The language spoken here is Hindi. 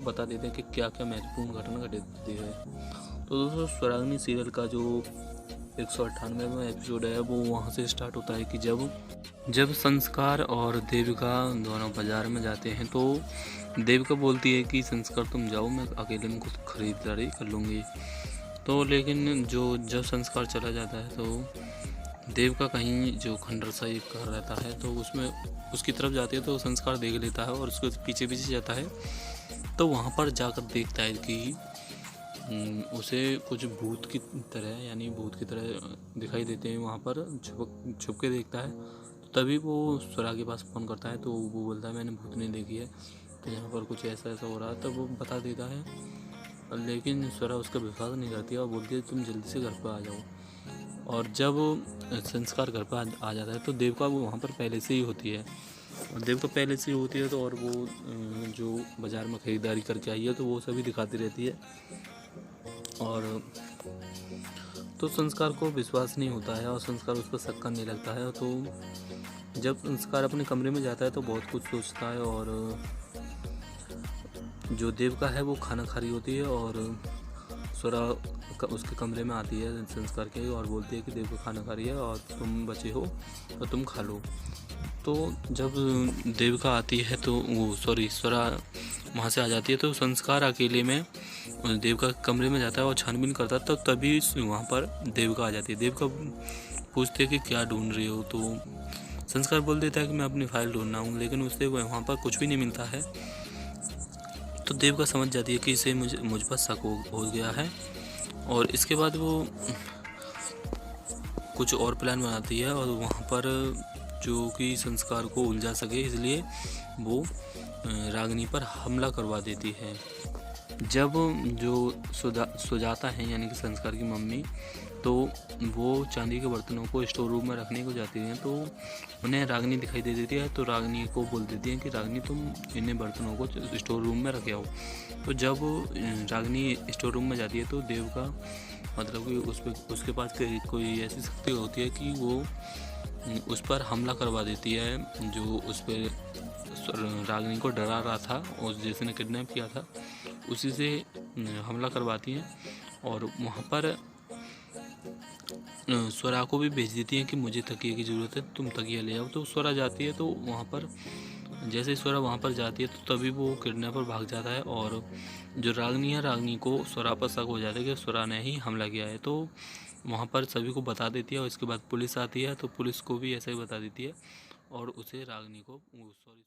बता देते हैं कि क्या क्या महत्वपूर्ण घटना घटित होती है। तो दोस्तों स्वराग्नि सीरियल का जो 198वां एपिसोड है वो वहाँ से स्टार्ट होता है कि जब संस्कार और देविका दोनों बाजार में जाते हैं तो देविका बोलती है कि संस्कार तुम जाओ, मैं अकेले में कुछ खरीदारी कर लूँगी। तो लेकिन जब संस्कार चला जाता है तो देविका कहीं जो खंडर सा एक घर रहता है तो उसमें उसकी तरफ जाती है तो संस्कार देख लेता है और उसके पीछे पीछे जाता है। तो वहाँ पर जाकर देखता है कि उसे कुछ भूत की तरह यानी भूत की तरह दिखाई देते हैं। वहाँ पर छुप के देखता है तो तभी वो स्वरा के पास फ़ोन करता है तो वो बोलता है मैंने भूतनी देखी है, तो यहाँ पर कुछ ऐसा ऐसा हो रहा है। तब वो बता देता है, लेकिन स्वरा उसका विश्वास नहीं करती और बोलती है तुम जल्दी से घर पर आ जाओ। और जब संस्कार घर पर आ जाता है तो देविका वो वहाँ पर पहले से ही होती है। और देविका पहले से ही होती है तो और वो जो बाज़ार में ख़रीदारी करके आई है तो वो सभी दिखाती रहती है। और तो संस्कार को विश्वास नहीं होता है और संस्कार उस पर शक करने लगता है। तो जब संस्कार अपने कमरे में जाता है तो बहुत कुछ सोचता है और जो देविका है वो खाना खा रही होती है और स्वरा उसके कमरे में आती है संस्कार के और बोलती है कि देविका खाना खा रही है और तुम बचे हो और तुम खा लो। तो जब देविका आती है तो स्वरा वहाँ से आ जाती है तो संस्कार अकेले में देविका के कमरे में जाता है और छानबीन करता है। तो तभी वहाँ पर देविका आ जाती है। देविका पूछती है कि क्या ढूंढ रही हो, तो संस्कार बोल देता है कि मैं अपनी फाइल ढूंढ रहा हूँ, लेकिन उससे वहाँ पर कुछ भी नहीं मिलता है। तो देविका समझ जाती है कि इसे मुझ पर शक हो गया है और इसके बाद वो कुछ और प्लान बनाती है और वहाँ पर जो कि संस्कार को उलझा सके इसलिए वो रागिनी पर हमला करवा देती है। जब जो सुजाता है यानी कि संस्कार की मम्मी, तो वो चांदी के बर्तनों को स्टोर रूम में रखने को जाती हैं तो उन्हें रागिनी दिखाई दे देती है। तो रागिनी को बोल देती है कि रागिनी तुम इन बर्तनों को स्टोर रूम में रखे आओ। तो जब रागिनी स्टोर रूम में जाती है तो देविका मतलब कि उसके पास कोई ऐसी शक्ति होती है कि वो उस पर हमला करवा देती है, जो उस पर रागिनी को डरा रहा था और जिसने किडनैप किया था उसी से हमला करवाती हैं। और वहाँ पर स्वरा को भी भेज देती हैं कि मुझे तकिए की ज़रूरत है, तुम तकिया ले आओ। तो स्वरा जाती है तो वहाँ पर जैसे ही स्वरा वहाँ पर जाती है तो तभी वो किडनैपर भाग जाता है और जो रागिनी है रागिनी को स्वरा पर शक हो जाता है कि स्वरा ने ही हमला किया है। तो वहाँ पर सभी को बता देती है और इसके बाद पुलिस आती है तो पुलिस को भी ऐसा ही बता देती है और उसे रागिनी को सॉरी